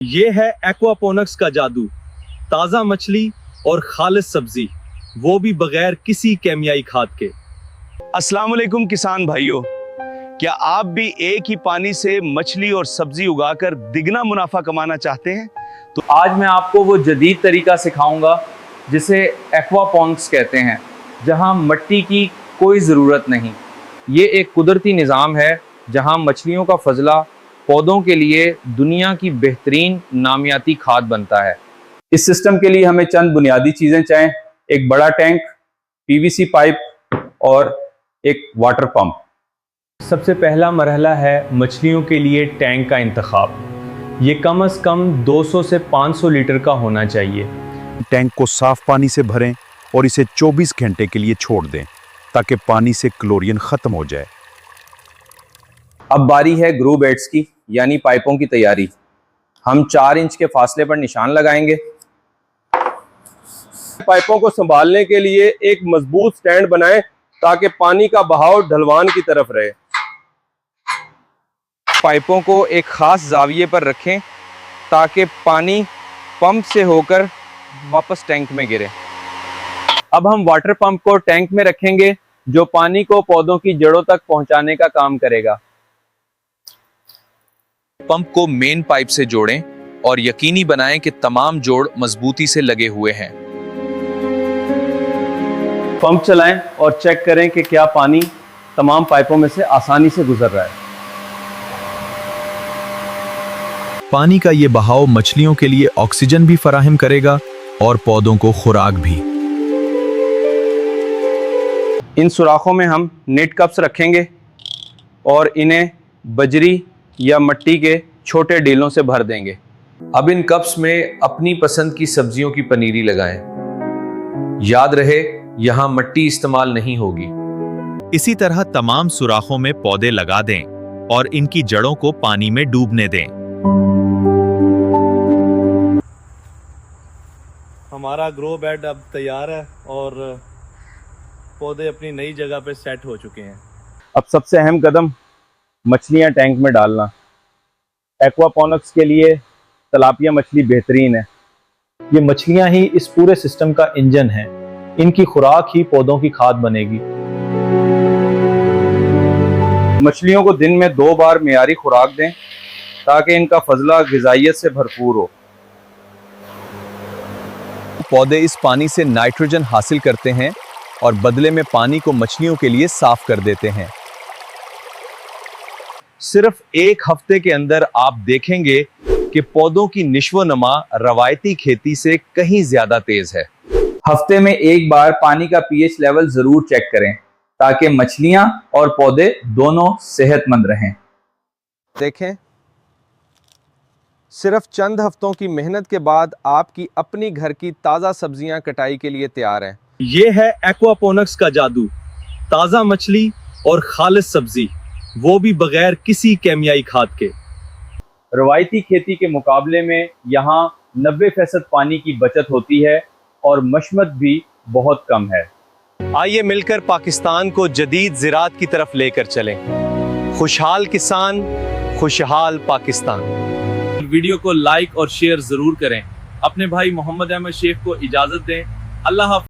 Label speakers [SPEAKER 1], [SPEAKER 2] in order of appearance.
[SPEAKER 1] ये है एक्वापोनिक्स का जादू। ताज़ा मछली और खालिस सब्जी, वो भी बगैर किसी केमियाई खाद के।
[SPEAKER 2] अस्सलाम वालेकुम किसान भाइयों, क्या आप भी एक ही पानी से मछली और सब्जी उगाकर दिगना मुनाफा कमाना चाहते हैं?
[SPEAKER 3] तो आज मैं आपको वो जदीद तरीका सिखाऊंगा जिसे एक्वापोनिक्स कहते हैं, जहां मट्टी की कोई ज़रूरत नहीं। ये एक कुदरती निज़ाम है जहां मछलियों का फजला पौधों के लिए दुनिया की बेहतरीन नामियाती खाद बनता है। इस सिस्टम के लिए हमें चंद बुनियादी चीज़ें चाहिए: एक बड़ा टैंक, पीवीसी पाइप और एक वाटर पंप। सबसे पहला मरहला है मछलियों के लिए टैंक का इंतखाब। ये कम से कम 200 से 500 लीटर का होना चाहिए।
[SPEAKER 4] टैंक को साफ पानी से भरें और इसे 24 घंटे के लिए छोड़ दें ताकि पानी से क्लोरीन खत्म हो जाए।
[SPEAKER 3] अब बारी है ग्रो बेड्स की, यानी पाइपों की तैयारी। हम 4 इंच के फासले पर निशान लगाएंगे।
[SPEAKER 5] पाइपों को संभालने के लिए एक मजबूत स्टैंड बनाएं ताकि पानी का बहाव ढलवान की तरफ रहे।
[SPEAKER 3] पाइपों को एक खास जाविये पर रखें ताकि पानी पंप से होकर वापस टैंक में गिरे। अब हम वाटर पंप को टैंक में रखेंगे, जो पानी को पौधों की जड़ों तक पहुंचाने का काम करेगा।
[SPEAKER 6] पंप को मेन पाइप से जोड़ें और यकीनी बनाएं कि तमाम जोड़ मजबूती से लगे हुए हैं।
[SPEAKER 3] पंप चलाएं और चेक करें कि क्या पानी तमाम पाइपों में से आसानी से गुजर रहा है।
[SPEAKER 1] पानी का ये बहाव मछलियों के लिए ऑक्सीजन भी फराहम करेगा और पौधों को खुराक भी।
[SPEAKER 3] इन सुराखों में हम नेट कप्स रखेंगे और इन्हें बजरी या मिट्टी के छोटे डीलों से भर देंगे।
[SPEAKER 6] अब इन कप्स में अपनी पसंद की सब्जियों की पनीरी लगाएं। याद रहे, यहां मिट्टी इस्तेमाल नहीं होगी।
[SPEAKER 7] इसी तरह तमाम सुराखों में पौधे लगा दें और इनकी जड़ों को पानी में डूबने दें।
[SPEAKER 1] हमारा ग्रो बेड अब तैयार है और पौधे अपनी नई जगह पे सेट हो चुके हैं।
[SPEAKER 3] अब सबसे अहम कदम मछलियां टैंक में डालना। एक्वापोनिक्स के लिए तलापिया मछली बेहतरीन है।
[SPEAKER 1] ये मछलियां ही इस पूरे सिस्टम का इंजन हैं। इनकी खुराक ही पौधों की खाद बनेगी।
[SPEAKER 3] मछलियों को दिन में 2 बार मियारी खुराक दें ताकि इनका फजला ग़िज़ाइयत से भरपूर हो।
[SPEAKER 6] पौधे इस पानी से नाइट्रोजन हासिल करते हैं और बदले में पानी को मछलियों के लिए साफ कर देते हैं। सिर्फ 1 हफ्ते के अंदर आप देखेंगे कि पौधों की निश्व-नमा रवायती खेती से कहीं ज्यादा तेज है।
[SPEAKER 3] हफ्ते में 1 बार पानी का पीएच लेवल जरूर चेक करें ताकि मछलियां और पौधे दोनों सेहतमंद रहें।
[SPEAKER 6] देखें, सिर्फ चंद हफ्तों की मेहनत के बाद आपकी अपनी घर की ताज़ा सब्जियां कटाई के लिए तैयार हैं।
[SPEAKER 1] ये है एक्वापोनिक्स का जादू। ताज़ा मछली और खालिस सब्जी, वो भी बगैर किसी केमियाई खाद के।
[SPEAKER 3] रवायती खेती के मुकाबले में यहाँ 90% पानी की बचत होती है और मशमत भी बहुत कम है।
[SPEAKER 2] आइए मिलकर पाकिस्तान को जदीद ज़राअत की तरफ लेकर चलें। खुशहाल किसान, खुशहाल पाकिस्तान।
[SPEAKER 1] वीडियो को लाइक और शेयर जरूर करें। अपने भाई मोहम्मद अहमद शेख को इजाजत दें। अल्लाह हाफ़िज़।